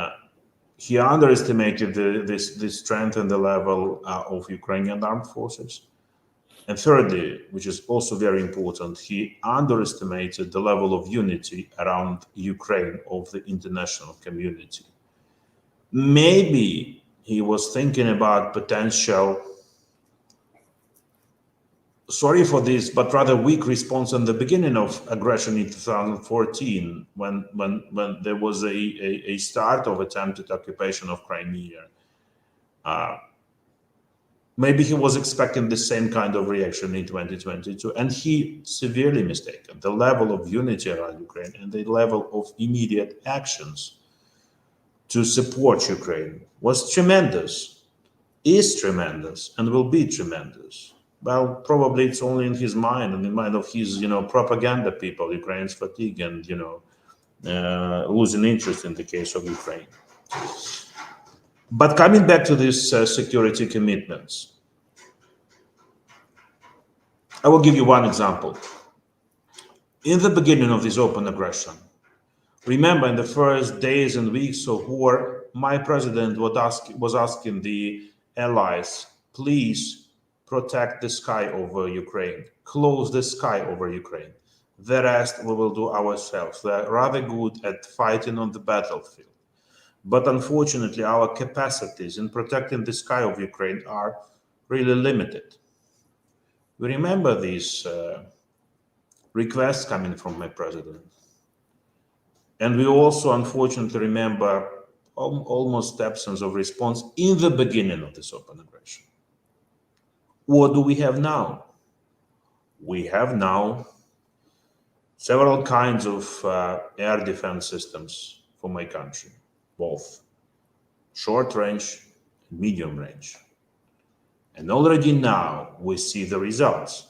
He underestimated the strength and the level of Ukrainian armed forces. And thirdly, which is also very important, he underestimated the level of unity around Ukraine of the international community. Maybe he was thinking about potential, sorry for this, but rather weak response in the beginning of aggression in 2014, when there was a start of attempted occupation of Crimea. Maybe he was expecting the same kind of reaction in 2022, and he severely mistaken the level of unity around Ukraine and the level of immediate actions to support Ukraine was tremendous, is tremendous, and will be tremendous. Well, probably it's only in his mind and in the mind of his, propaganda people, Ukraine's fatigue and, losing interest in the case of Ukraine. But coming back to these security commitments, I will give you one example. In the beginning of this open aggression, remember in the first days and weeks of war, my president was asking the allies, please protect the sky over Ukraine, close the sky over Ukraine. The rest we will do ourselves. We're rather good at fighting on the battlefield. But unfortunately, our capacities in protecting the sky of Ukraine are really limited. We remember these requests coming from my president. And we also unfortunately remember almost absence of response in the beginning of this open aggression. What do we have now? We have now several kinds of air defense systems for my country, both short range and medium range. And already now we see the results.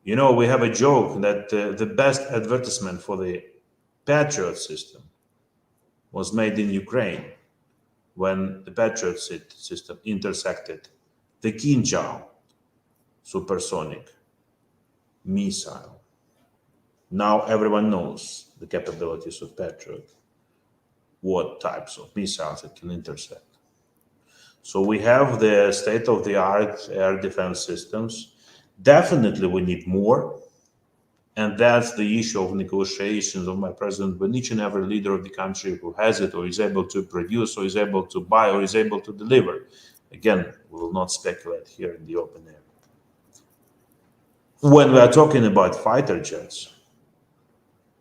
We have a joke that the best advertisement for the Patriot system was made in Ukraine when the Patriot system intersected the Kinjal supersonic missile. Now everyone knows the capabilities of Patriot, what types of missiles it can intercept. So we have the state-of-the-art air defense systems. Definitely we need more. And that's the issue of negotiations of my president with each and every leader of the country who has it or is able to produce or is able to buy or is able to deliver. Again, we will not speculate here in the open air. When we are talking about fighter jets,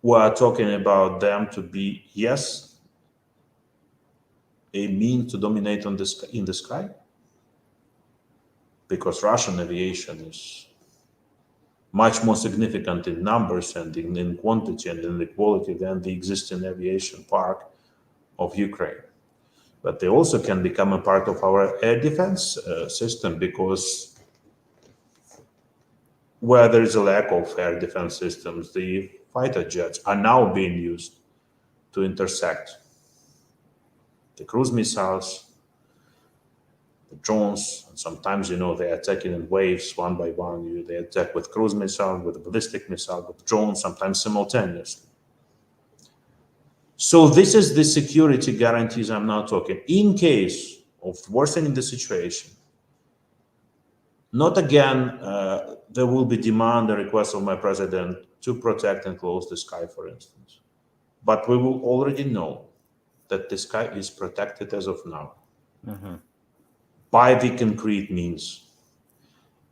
we are talking about them to be, yes, a means to dominate in the sky, because Russian aviation is much more significant in numbers and in quantity and in the quality than the existing aviation park of Ukraine. But they also can become a part of our air defense system, because where there is a lack of air defense systems, the fighter jets are now being used to intersect the cruise missiles, the drones, and sometimes, they're attacking in waves one by one. They attack with cruise missiles, with a ballistic missile, with drones, sometimes simultaneously. So this is the security guarantees I'm now talking. In case of worsening the situation, not again, there will be demand and request of my president to protect and close the sky, for instance. But we will already know that the sky is protected as of now by the concrete means.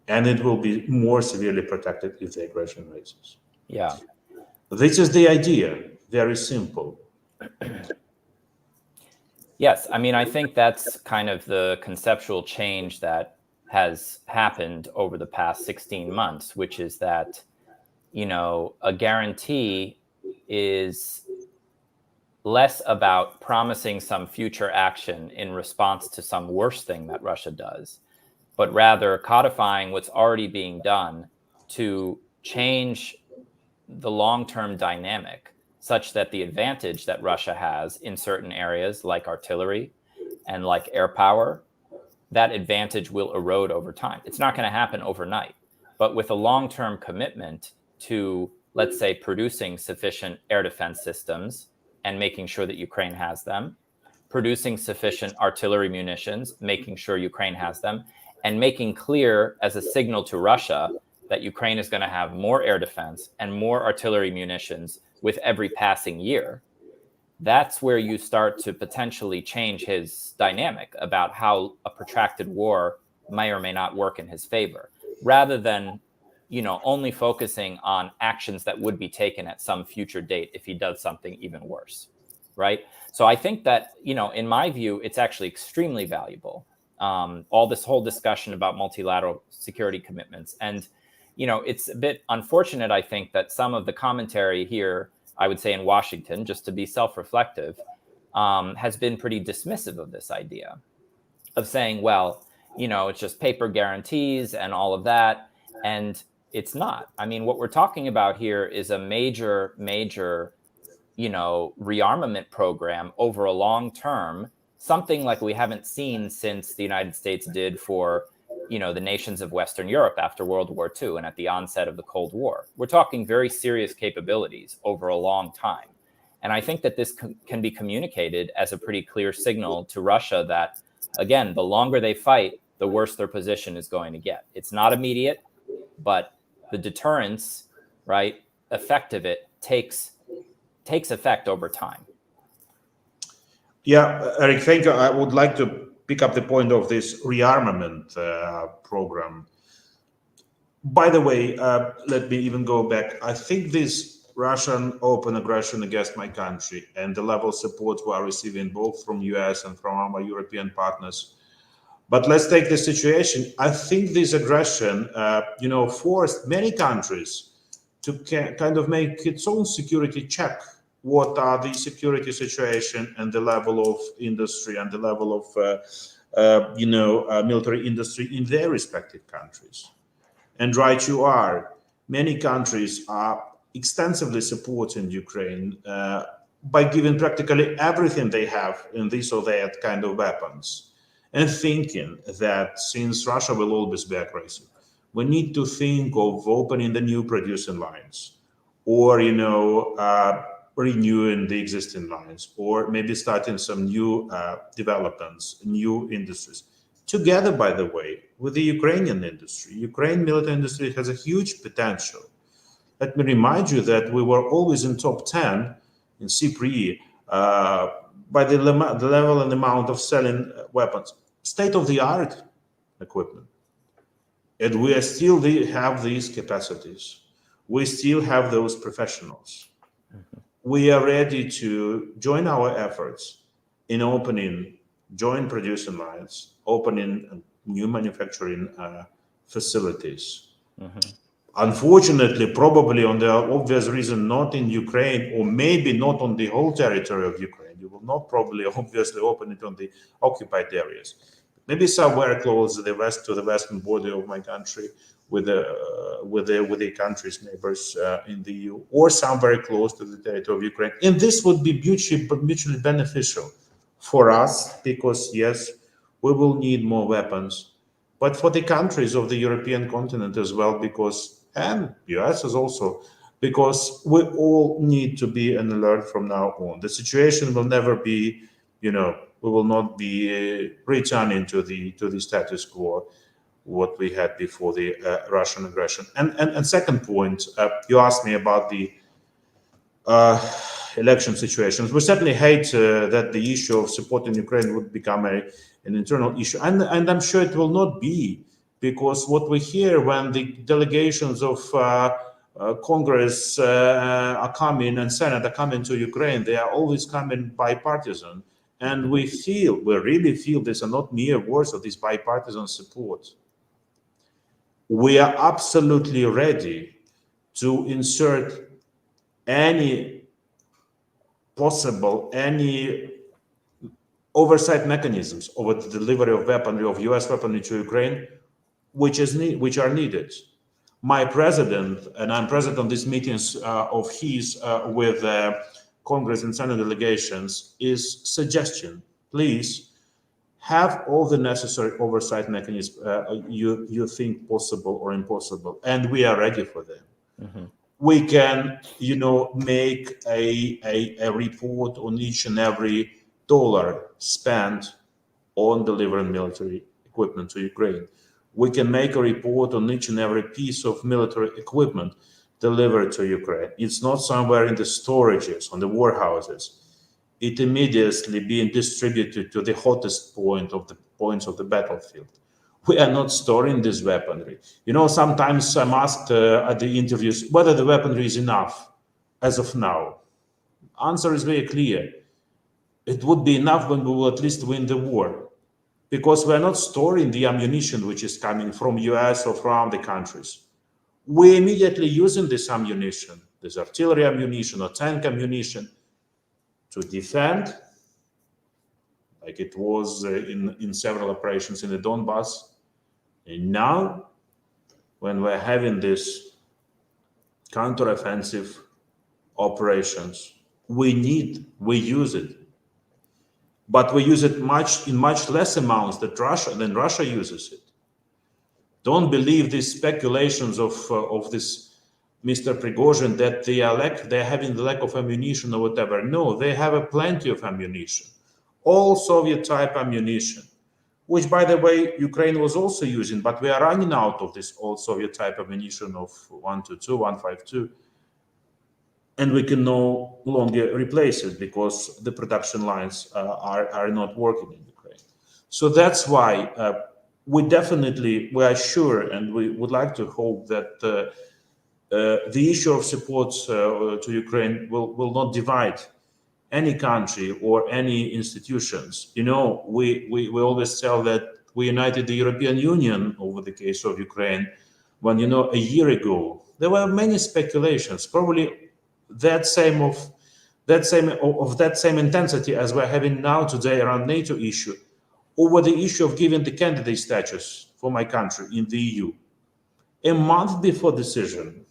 And it will be more severely protected if the aggression rises. Yeah. This is the idea. Very simple. Yes. I mean, I think that's kind of the conceptual change that has happened over the past 16 months, which is that, a guarantee is less about promising some future action in response to some worse thing that Russia does, but rather codifying what's already being done to change the long-term dynamic such that the advantage that Russia has in certain areas like artillery and like air power, that advantage will erode over time. It's not going to happen overnight, but with a long-term commitment to, let's say, producing sufficient air defense systems and making sure that Ukraine has them, producing sufficient artillery munitions, making sure Ukraine has them, and making clear as a signal to Russia that Ukraine is going to have more air defense and more artillery munitions with every passing year, that's where you start to potentially change his dynamic about how a protracted war may or may not work in his favor, rather than, only focusing on actions that would be taken at some future date if he does something even worse, right? So I think that, in my view, it's actually extremely valuable. All this whole discussion about multilateral security commitments. And, it's a bit unfortunate, I think, that some of the commentary here, I would say in Washington, just to be self-reflective, has been pretty dismissive of this idea of saying, well, it's just paper guarantees and all of that. And it's not. I mean, what we're talking about here is a major, rearmament program over a long term, something like we haven't seen since the United States did for, the nations of Western Europe after World War II and at the onset of the Cold War. We're talking very serious capabilities over a long time. And I think that this can be communicated as a pretty clear signal to Russia that, again, the longer they fight, the worse their position is going to get. It's not immediate, but the deterrence, right, effect of it takes effect over time. Yeah, Eric, thank you. I would like to pick up the point of this rearmament program. By the way, let me even go back. I think this Russian open aggression against my country and the level of support we are receiving both from US and from our European partners. But let's take the situation. I think this aggression, forced many countries to kind of make its own security check. What are the security situation and the level of industry and the level of, military industry in their respective countries. And right you are. Many countries are extensively supporting Ukraine by giving practically everything they have in this or that kind of weapons, and thinking that since Russia will always be aggressive, we need to think of opening the new producing lines, or renewing the existing lines, or maybe starting some new developments, new industries. Together, by the way, with the Ukrainian industry. Ukraine military industry has a huge potential. Let me remind you that we were always in top 10 in CPRE by the level and amount of selling weapons. State-of-the-art equipment. And we still have these capacities. We still have those professionals. Mm-hmm. We are ready to join our efforts in opening joint producing lines, opening new manufacturing facilities. Mm-hmm. Unfortunately, probably on the obvious reason, not in Ukraine, or maybe not on the whole territory of Ukraine. You will not probably obviously open it on the occupied areas. Maybe somewhere close to the western border of my country, with the country's neighbors in the EU, or somewhere close to the territory of Ukraine. And this would be mutually beneficial for us, because yes, we will need more weapons, but for the countries of the European continent as well, and US as also, because we all need to be on alert from now on. The situation will never be, we will not be returning to the status quo what we had before the Russian aggression. And second point, you asked me about the election situations. We certainly hate that the issue of supporting Ukraine would become an internal issue, and I'm sure it will not be, because what we hear when the delegations of Congress are coming and Senate are coming to Ukraine, they are always coming bipartisan, and we really feel these are not mere words of this bipartisan support. We are absolutely ready to insert any oversight mechanisms over the delivery of weaponry, of US weaponry to Ukraine, which are needed. My president, and I'm present on these meetings of his with Congress and Senate delegations, is suggestion, please have all the necessary oversight mechanisms you think possible or impossible, and we are ready for them. Mm-hmm. We can, make a report on each and every dollar spent on delivering military equipment to Ukraine. we can make a report on each and every piece of military equipment delivered to Ukraine. It's not somewhere in the storages, on the warehouses. It immediately being distributed to the hottest points of the battlefield. We are not storing this weaponry. Sometimes I'm asked at the interviews whether the weaponry is enough as of now. Answer is very clear. It would be enough when we will at least win the war, because we're not storing the ammunition which is coming from US or from the countries. We're immediately using this ammunition, this artillery ammunition or tank ammunition, to defend, like it was in several operations in the Donbass. And now, when we're having this counteroffensive operations, we use it. But we use it in much less amounts than Russia uses it. Don't believe these speculations of this Mr. Prigozhin that they're having the lack of ammunition or whatever. No, they have plenty of ammunition. All Soviet-type ammunition, which, by the way, Ukraine was also using, but we are running out of this old Soviet-type ammunition of 122, 152, and we can no longer replace it because the production lines are not working in Ukraine. So that's why we are sure, and we would like to hope that the issue of support to Ukraine will not divide any country or any institutions. We always tell that we united the European Union over the case of Ukraine, when a year ago there were many speculations, probably that same intensity as we're having now today around NATO issue, over the issue of giving the candidate status for my country in the EU. A month before decision,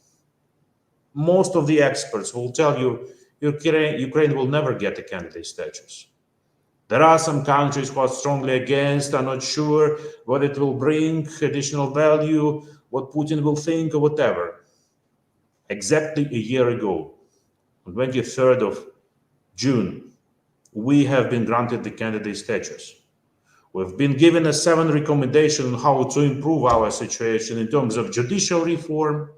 most of the experts will tell you Ukraine will never get a candidate status. There are some countries who are strongly against, are not sure what it will bring, additional value, what Putin will think or whatever. Exactly a year ago, on 23rd of June, we have been granted the candidate status. We've been given a 7 recommendation on how to improve our situation in terms of judicial reform,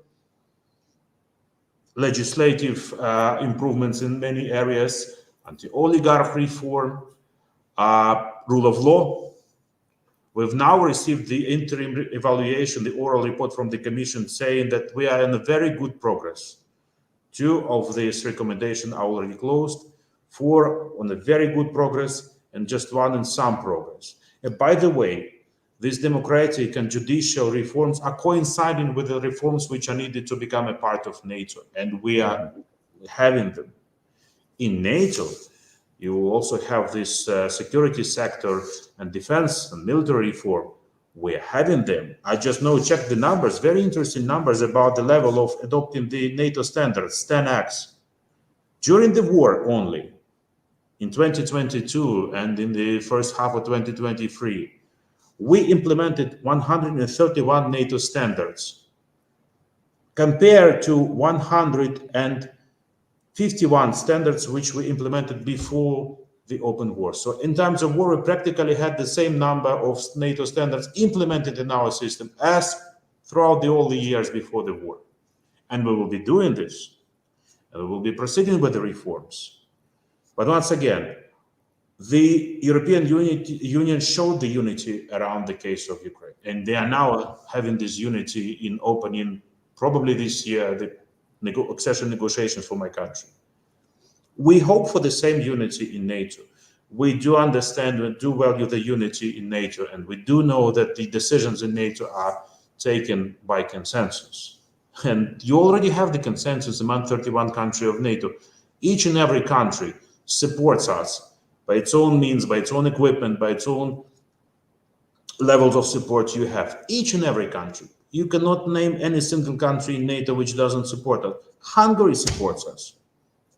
legislative improvements in many areas, anti-oligarch reform, rule of law. We've now received the interim evaluation, the oral report from the Commission saying that we are in a very good progress. 2 of these recommendations are already closed, 4 on a very good progress, and just 1 in some progress. And by the way, these democratic and judicial reforms are coinciding with the reforms which are needed to become a part of NATO, and we are having them. In NATO, you also have this security sector and defense and military reform. We're having them. I just now checked the numbers, very interesting numbers about the level of adopting the NATO standards, 10x. During the war only, in 2022 and in the first half of 2023, we implemented 131 NATO standards compared to 151 standards which we implemented before the open war. So in times of war, we practically had the same number of NATO standards implemented in our system as throughout all the years before the war. And we will be doing this, and we will be proceeding with the reforms. But once again, the European Union showed the unity around the case of Ukraine, and they are now having this unity in opening, probably this year, the accession negotiations for my country. We hope for the same unity in NATO. We do understand and do value the unity in NATO, and we do know that the decisions in NATO are taken by consensus. And you already have the consensus among 31 countries of NATO. Each and every country supports us by its own means, by its own equipment, by its own levels of support you have. Each and every country. You cannot name any single country in NATO which doesn't support us. Hungary supports us.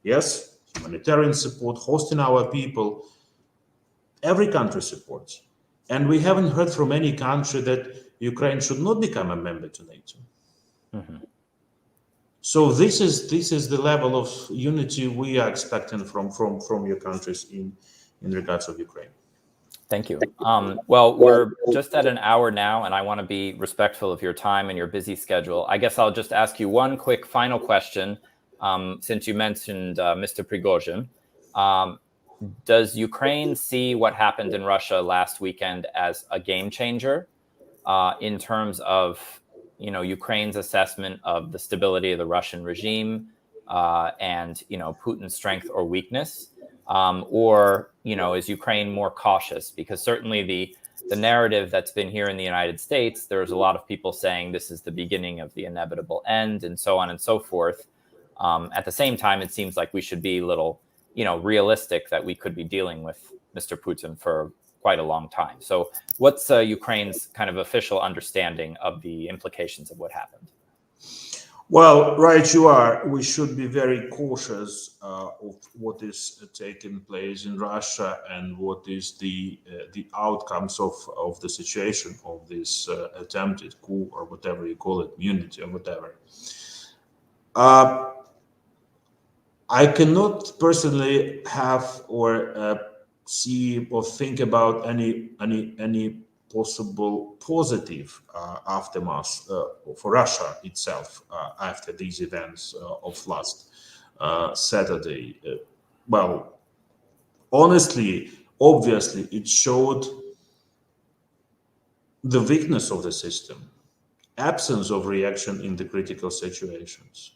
Yes, humanitarian support, hosting our people. Every country supports. And we haven't heard from any country that Ukraine should not become a member to NATO. Mm-hmm. So this is the level of unity we are expecting from your countries in regards of Ukraine. Thank you. Well, we're just at an hour now, and I want to be respectful of your time and your busy schedule. I guess I'll just ask you one quick final question, since you mentioned Mr. Prigozhin. Does Ukraine see what happened in Russia last weekend as a game changer in terms of, Ukraine's assessment of the stability of the Russian regime and, Putin's strength or weakness? Or is Ukraine more cautious? Because certainly the narrative that's been here in the United States, there's a lot of people saying this is the beginning of the inevitable end, and so on and so forth. At the same time, it seems like we should be a little, realistic that we could be dealing with Mr. Putin for quite a long time. So, what's Ukraine's kind of official understanding of the implications of what happened? Well, right, you are. We should be very cautious of what is taking place in Russia and what is the outcomes of the situation of this attempted coup, or whatever you call it, immunity or whatever. I cannot personally have or see or think about any possible positive aftermath for Russia itself after these events of last Saturday. Well, honestly, obviously, it showed the weakness of the system, absence of reaction in the critical situations.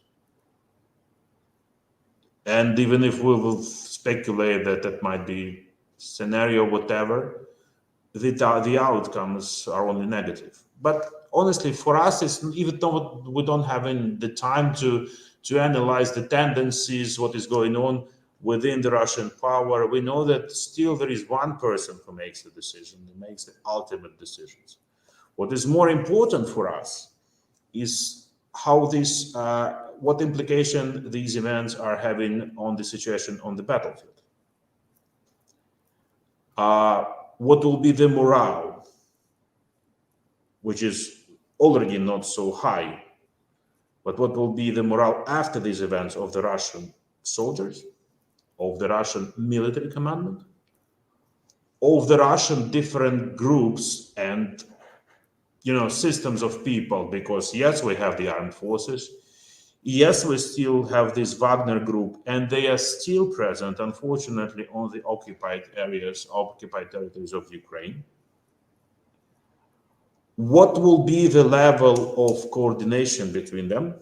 And even if we will speculate that that might be scenario, whatever, the outcomes are only negative. But honestly, for us, it's even though we don't have the time to analyze the tendencies, what is going on within the Russian power, we know that still there is one person who makes the decision, who makes the ultimate decisions. What is more important for us is how this, what implication these events are having on the situation on the battlefield. What will be the morale, which is already not so high, but what will be the morale after these events of the Russian soldiers, of the Russian military commandment, of the Russian different groups and systems of people? Because yes, we have the armed forces, yes, we still have this Wagner group, and they are still present, unfortunately, on the occupied territories of Ukraine. What will be the level of coordination between them?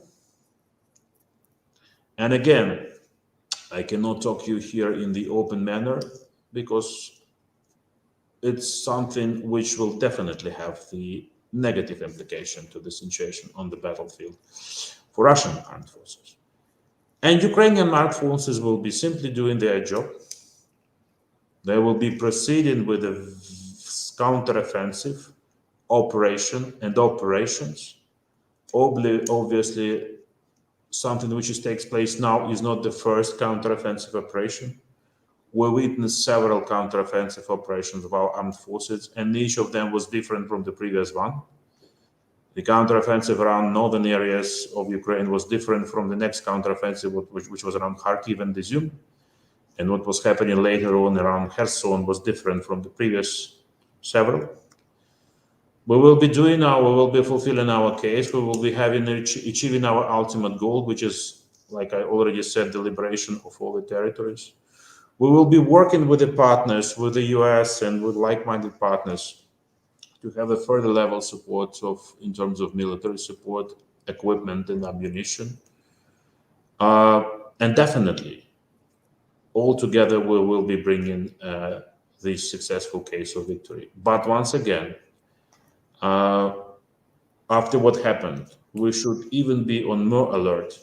And again, I cannot talk you here in the open manner, because it's something which will definitely have the negative implication to the situation on the battlefield for Russian armed forces. And Ukrainian armed forces will be simply doing their job. They will be proceeding with a counteroffensive operation and operations. Obviously, something which takes place now is not the first counteroffensive operation. We witnessed several counteroffensive operations of our armed forces, and each of them was different from the previous one. The counteroffensive around northern areas of Ukraine was different from the next counteroffensive, which was around Kharkiv and Izium. And what was happening later on around Kherson was different from the previous several. We will be fulfilling our case. We will be achieving our ultimate goal, which is, like I already said, the liberation of all the territories. We will be working with the partners, with the US and with like-minded partners, to have a further level support in terms of military support, equipment and ammunition. And definitely, all together, we will be bringing this successful case of victory. But once again, after what happened, we should even be on more alert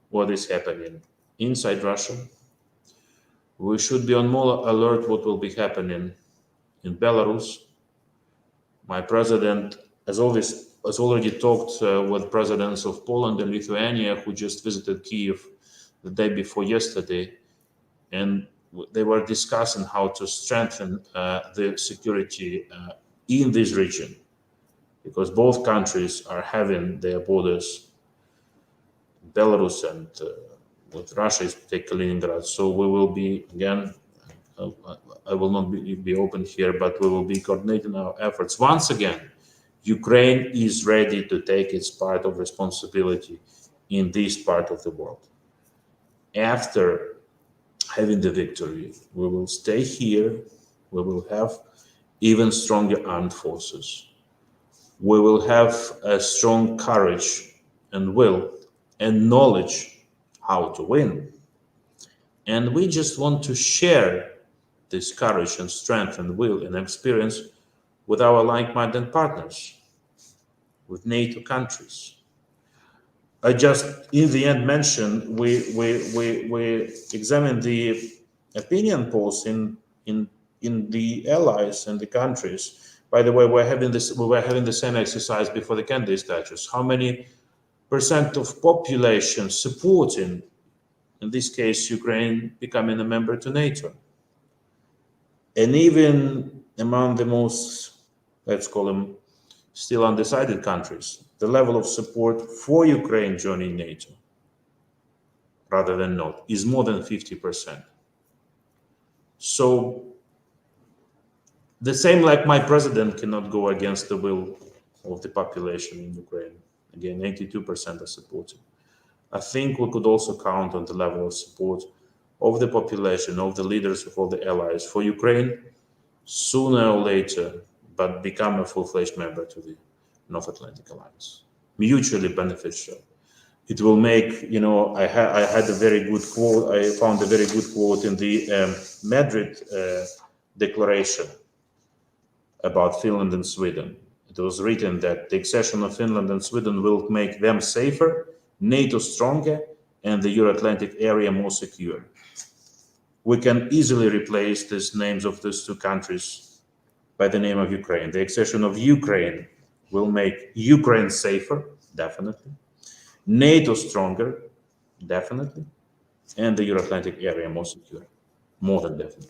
what is happening inside Russia. We should be on more alert what will be happening in Belarus. My president has already talked with presidents of Poland and Lithuania, who just visited Kyiv the day before yesterday, and they were discussing how to strengthen the security in this region, because both countries are having their borders, Belarus and with Russia is particularly Kaliningrad. So we will be again I will not be open here, but we will be coordinating our efforts. Once again, Ukraine is ready to take its part of responsibility in this part of the world. After having the victory, we will stay here. We will have even stronger armed forces. We will have a strong courage and will and knowledge how to win. And we just want to share this courage and strength and will and experience with our like-minded partners, with NATO countries. I just, in the end, mentioned we examined the opinion polls in the allies and the countries. By the way, we were having the same exercise before the candidate status. How many percent of population supporting, in this case, Ukraine becoming a member to NATO? And even among the most, let's call them, still undecided countries, the level of support for Ukraine joining NATO, rather than not, is more than 50%. So the same like my president cannot go against the will of the population in Ukraine. Again, 82% are supporting. I think we could also count on the level of support of the population, of the leaders of all the allies for Ukraine sooner or later, but become a full-fledged member to the North Atlantic Alliance. Mutually beneficial. It will make, I had a very good quote, I found a very good quote in the Madrid Declaration about Finland and Sweden. It was written that the accession of Finland and Sweden will make them safer, NATO stronger, and the Euro-Atlantic area more secure. We can easily replace these names of these two countries by the name of Ukraine. The accession of Ukraine will make Ukraine safer, definitely. NATO stronger, definitely. And the Euro-Atlantic area more secure, more than definitely.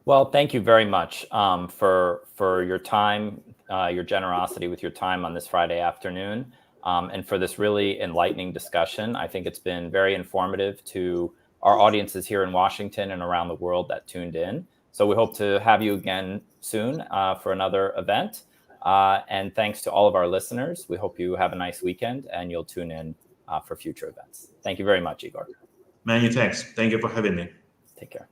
Well, thank you very much for your time, your generosity with your time on this Friday afternoon, and for this really enlightening discussion. I think it's been very informative to our audiences here in Washington and around the world that tuned in. So we hope to have you again soon for another event. And thanks to all of our listeners. We hope you have a nice weekend and you'll tune in for future events. Thank you very much, Igor. Many thanks. Thank you for having me. Take care.